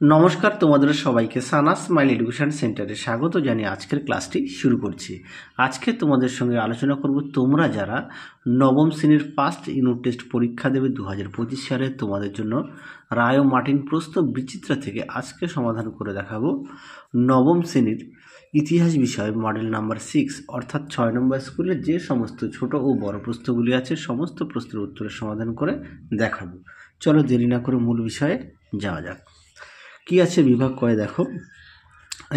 নমস্কার, তোমাদের সবাইকে সানা স্মাইল এডুকেশন সেন্টারে স্বাগত জানিয়ে আজকের ক্লাসটি শুরু করছি। আজকে তোমাদের সঙ্গে আলোচনা করব তোমরা যারা নবম শ্রেণীর ফার্স্ট ইউনিট টেস্ট পরীক্ষা দেবে 2025 সালে তোমাদের জন্য রায় ও মার্টিন প্রশ্ন বিচিত্রা থেকে আজকে সমাধান করে দেখাবো নবম শ্রেণীর ইতিহাস বিষয় মডেল নাম্বার 6 অর্থাৎ 6 নম্বর স্কুলের যে সমস্ত ছোট ও বড় প্রশ্নগুলি আছে সমস্ত প্রশ্নের উত্তরের সমাধান করে দেখাবো। চলো দেরি না করে মূল বিষয়ে যাওয়া যাক। কি আছে বিভাগ কয়ে দেখো,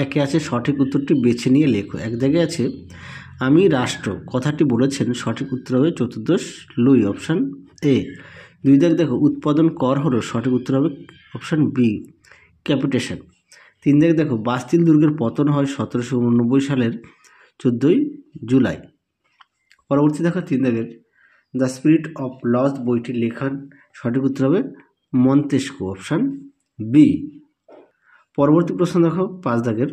একে আছে সঠিক উত্তরটি বেছে নিয়ে লেখো। এক জায়গায় আছে আমি রাষ্ট্র কথাটি বলেছেন, সঠিক উত্তর হবে চতুর্দশ লুই, অপশান এ। দুই জায়গায় দেখো উৎপাদন কর হলো, সঠিক উত্তর হবে অপশান বি, ক্যাপিটেশন। তিন জায়গায় দেখো বাস্তিল দুর্গের পতন হয় 1789 সালের 14ই জুলাই। পরবর্তী দেখো তিন জায়গায় দ্য স্পিরিট অফ লস্ট বইটি লেখার সঠিক উত্তর হবে মন্তেস্কো, অপশান বি। পরবর্তী প্রশ্ন দেখো পাঁচ দাগের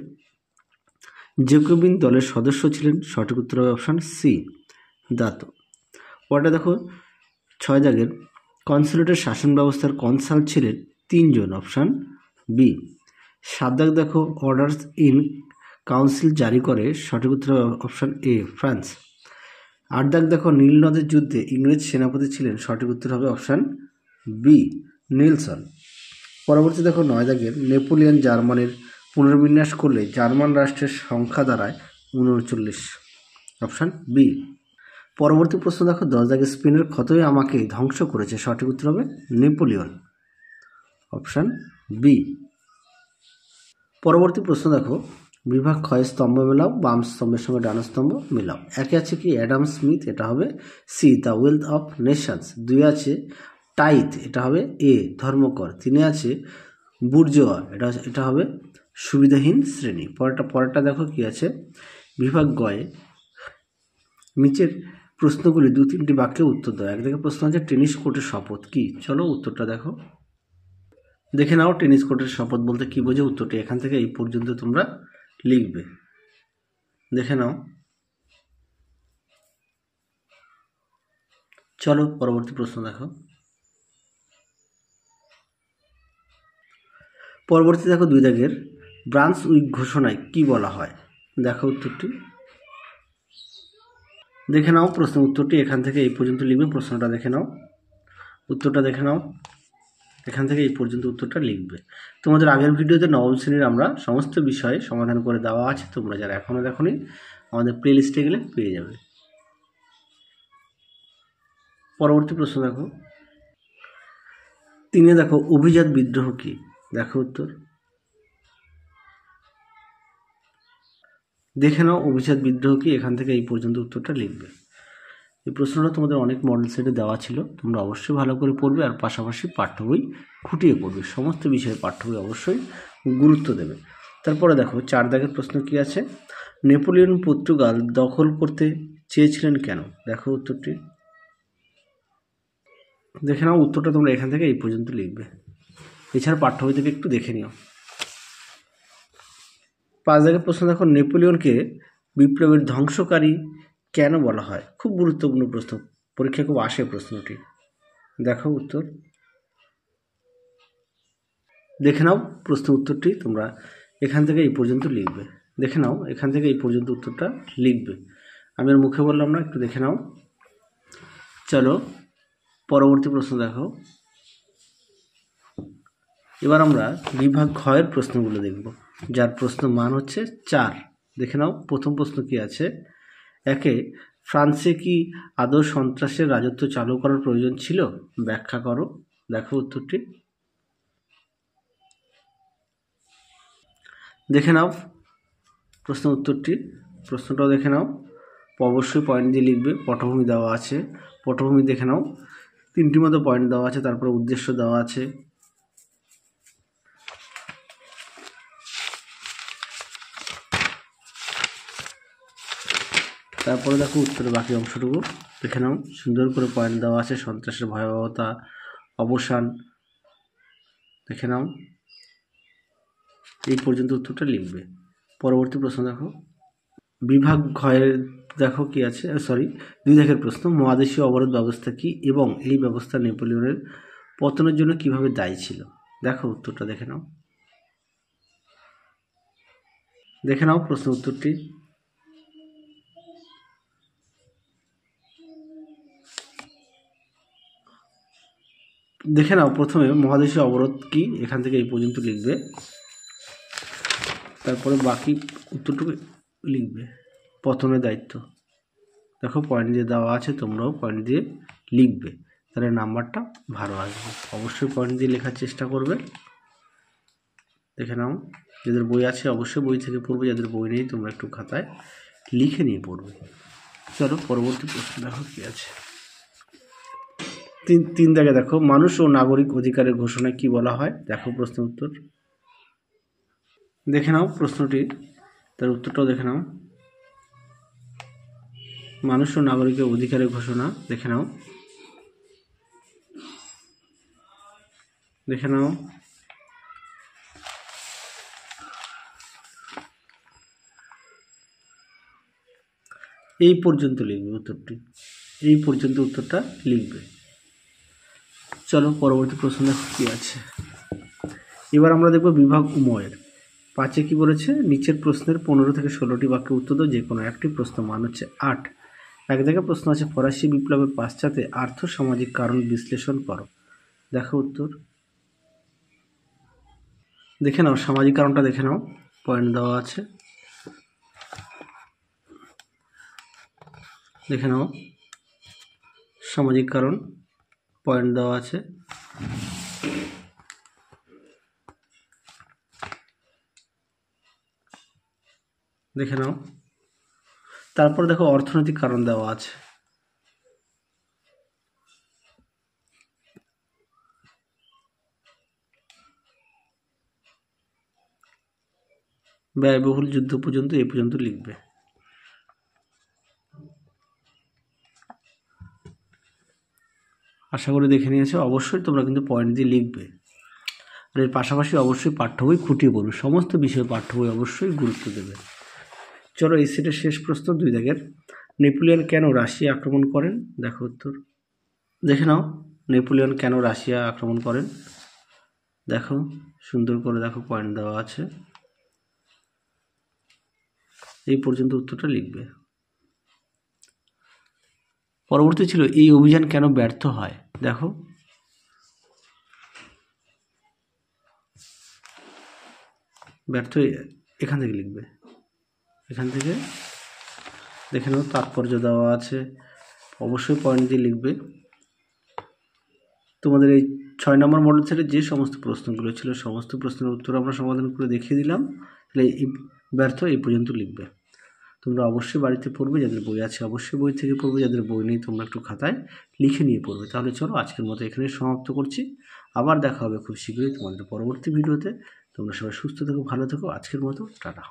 জ্যাকোবিন দলের সদস্য ছিলেন, সঠিক উত্তর হবে অপশান সি, দাতো। পরটা দেখো ছয় দাগের কনসুলেটের শাসন ব্যবস্থার কনসাল ছিলেন তিনজন, অপশান বি। সাত দাগ দেখো অর্ডার্স ইন কাউন্সিল জারি করে, সঠিক উত্তর হবে অপশান এ, ফ্রান্স। আট দাগ দেখো নীল নদের যুদ্ধে ইংরেজ সেনাপতি ছিলেন, সঠিক উত্তর হবে অপশান বি, নিলসন। পরবর্তী দেখো নয় দাগের নেপোলিয়ন জার্মানির পুনর্বিন্যাস করলে জার্মান রাষ্ট্রের সংখ্যা দাঁড়ায় 39, অপশান বি। পরবর্তী প্রশ্ন দেখো 10 দাগের স্পেনের ক্ষতই আমাকে ধ্বংস করেছে, সঠিক উত্তর হবে নেপোলিয়ন, অপশান বি। পরবর্তী প্রশ্ন দেখো বিভাগ ক্ষয় স্তম্ভ মেলাও, বাম স্তম্ভের সঙ্গে ডান স্তম্ভ মেলাও। একে আছে কি অ্যাডাম স্মিথ, এটা হবে C, the wealth of nations. দুই আছে টাইথ, এটা হবে এ, ধর্মকর। তিনে আছে বুর্জোয়া, এটা হবে সুবিধাহীন শ্রেণী। পরেরটা দেখো কি আছে বিভাগ গয়ে নিচের প্রশ্নগুলি দু তিনটি বাক্যে উত্তর দাও। এক জায়গায় প্রশ্ন আছে টেনিস কোর্টের শপথ কি, চলো উত্তরটা দেখো, দেখে নাও টেনিস কোর্টের শপথ বলতে কি বোঝে। উত্তরটি এখান থেকে এই পর্যন্ত তোমরা লিখবে, দেখে নাও। চলো পরবর্তী প্রশ্ন দেখো। পরবর্তী দেখো দুই দাগের ব্রান্স উইক ঘোষণায় কি বলা হয়, দেখো উত্তরটি, দেখে নাও প্রশ্ন উত্তরটি এখান থেকে এই পর্যন্ত লিখবে। প্রশ্নটা দেখে নাও, উত্তরটা দেখে নাও, এখান থেকে এই পর্যন্ত উত্তরটা লিখবে। তোমাদের আগের ভিডিওতে নবম শ্রেণীর আমরা সমস্ত বিষয়ে সমাধান করে দেওয়া আছে, তোমরা যারা এখনও দেখোনি আমাদের প্লে লিস্টে গেলে পেয়ে যাবে। পরবর্তী প্রশ্ন দেখো তিনে দেখো অভিজাত বিদ্রোহ কি, দেখো উত্তর, দেখে নাও অভিজাত বিদ্রোহ কি, এখান থেকে এই পর্যন্ত উত্তরটা লিখবে। এই প্রশ্নটা তোমাদের অনেক মডেল সেটে দেওয়া ছিল, তোমরা অবশ্যই ভালো করে পড়বে আর পাশাপাশি পাঠ্য বই খুঁটিয়ে পড়বে, সমস্ত বিষয়ে পাঠ্য বই অবশ্যই গুরুত্ব দেবে। তারপরে দেখো চার দাগের প্রশ্ন কি আছে, নেপোলিয়ন পর্তুগাল দখল করতে চেয়েছিলেন কেন, দেখো উত্তরটি, দেখে নাও উত্তরটা তোমরা এখান থেকে এই পর্যন্ত লিখবে। এছাড়া পাঠ্য বই থেকে একটু দেখে নিও। পাঁচ দাগের প্রশ্ন দেখো নেপোলিয়নকে বিপ্লবের ধ্বংসকারী কেন বলা হয়, খুব গুরুত্বপূর্ণ প্রশ্ন, পরীক্ষায় খুব আসে প্রশ্নটি, দেখো উত্তর, দেখে নাও প্রশ্ন উত্তরটি তোমরা এখান থেকে এই পর্যন্ত লিখবে, দেখে নাও এখান থেকে এই পর্যন্ত উত্তরটা লিখবে। আমি আর মুখে বললাম না, একটু দেখে নাও। চলো পরবর্তী প্রশ্ন দেখো। এবার আমরা বিভাগ ক্ষয়ের প্রশ্নগুলো দেখব, যার প্রশ্ন মান হচ্ছে 4। দেখে নাও প্রথম প্রশ্ন কি আছে, একে ফ্রান্সে কি আদৌ সন্ত্রাসের রাজত্ব চালু করার প্রয়োজন ছিল, ব্যাখ্যা করো, দেখো উত্তরটি, দেখে নাও প্রশ্ন উত্তরটি, প্রশ্নটাও দেখে নাও, অবশ্যই পয়েন্ট দিয়ে লিখবে। পটভূমি দেওয়া আছে, পটভূমি দেখে নাও, তিনটির মতো পয়েন্ট দেওয়া আছে, তারপরে উদ্দেশ্য দেওয়া আছে। তারপরে দেখো উত্তরের বাকি অংশটুকু দেখে নাও, সুন্দর করে পয়েন্ট দেওয়া আছে, সন্ত্রাসের ভয়াবহতা, অবসান, দেখে নাও, এই পর্যন্ত উত্তরটা লিখবে। পরবর্তী প্রশ্ন দেখো বিভাগ ঘয়ের দেখো কি আছে, দুই দাগের প্রশ্ন, মহাদেশীয় অবরোধ ব্যবস্থা কি এবং এই ব্যবস্থা নেপোলিয়নের পতনের জন্য কিভাবে দায়ী ছিল, দেখো উত্তরটা দেখে নাও। দেখে নাও প্রশ্ন উত্তরটি। দেখে নাও প্রথমে মহাদেশীয় অবরোধ কি, এখান থেকে এই পর্যন্ত লিখবে, তারপরে বাকি উত্তরটুকু লিখবে। পতনের দায়িত্ব, দেখো পয়েন্ট দিয়ে দেওয়া আছে, তোমরাও পয়েন্ট দিয়ে লিখবে, তাহলে নাম্বারটা ভালো আসবে। অবশ্যই পয়েন্ট দিয়ে লেখার চেষ্টা করবে। দেখে নাও, যাদের বই আছে অবশ্যই বই থেকে পড়বে, যাদের বই নেই তোমরা একটু খাতায় লিখে নিয়ে পড়বে। চলো পরবর্তী প্রশ্ন দেখো কি আছে। তিন দাগে দেখো, মানুষ ও নাগরিক অধিকারের ঘোষণায় কি বলা হয়, দেখো প্রশ্ন উত্তর। দেখে নাও প্রশ্নটি, তার উত্তরটাও দেখে নাও। মানুষ ও নাগরিকের অধিকারের ঘোষণা, দেখে নাও, দেখে নাও। এই পর্যন্ত লিখবে উত্তরটি, এই পর্যন্ত উত্তরটা লিখবে। চলো পরবর্তী প্রশ্ন দেখো কি আছে। এবার আমরা দেখব বিভাগ উময়ের 5-এ কি বলেছে, নিচের প্রশ্নের 15 থেকে 16টি বাক্যে উত্তর দাও, যে কোনো একটি প্রশ্ন, মান হচ্ছে 8। এক জায়গায় প্রশ্ন আছে, ফরাসি বিপ্লবের পাশ্চাত্যে আর্থ সামাজিক কারণ বিশ্লেষণ করো, দেখো উত্তর। দেখে নাও সামাজিক কারণটা, দেখে নাও পয়েন্ট দেওয়া আছে, দেখে নাও সামাজিক কারণ পয়েন্ট দেওয়া আছে। দেখে নাও, তারপর দেখো অর্থনৈতিক কারণ দেওয়া আছে। ব্যয়বহুল যুদ্ধ পর্যন্ত এই পর্যন্ত লিখবে। আশা করি দেখে নিয়েছো, অবশ্যই তোমরা কিন্তু পয়েন্ট দিয়ে লিখবে। আর এর পাশাপাশি অবশ্যই পাঠ্য বই খুঁটিয়ে পড়বে, সমস্ত বিষয়ে পাঠ্য বই অবশ্যই গুরুত্ব দেবে। চলো এই সেটের শেষ প্রশ্ন 2 দাগের, নেপোলিয়ন কেন রাশিয়া আক্রমণ করেন, দেখো উত্তর। দেখে নাও নেপোলিয়ন কেন রাশিয়া আক্রমণ করেন, দেখো সুন্দর করে দেখো পয়েন্ট দেওয়া আছে, এই পর্যন্ত উত্তরটা লিখবে। পরবর্তী ছিল, এই অভিযান কেন ব্যর্থ হয়, দেখো ব্যর্থ এখান থেকে লিখবে, এখান থেকে দেখে নাও তাৎপর্য দেওয়া আছে, অবশ্যই পয়েন্ট দিয়ে লিখবে। তোমাদের এই 6 নম্বর মডেল সেটে যে সমস্ত প্রশ্নগুলো ছিল সমস্ত প্রশ্নের উত্তর আমরা সমাধান করে দেখিয়ে দিলাম, তাহলে এই ব্যর্থ এই পর্যন্ত লিখবে। তোমরা অবশ্যই বাড়িতে পড়বে, যাদের বই আছে অবশ্যই বই থেকে পড়বে, যাদের বই নেই তোমরা একটু খাতায় লিখে নিয়ে পড়বে। তাহলে চলো আজকের মতো এখানে সমাপ্ত করছি, আবার দেখা হবে খুব শীঘ্রই তোমাদের পরবর্তী ভিডিওতে। তোমরা সবাই সুস্থ থেকো, ভালো থেকো, আজকের মতো টাটা।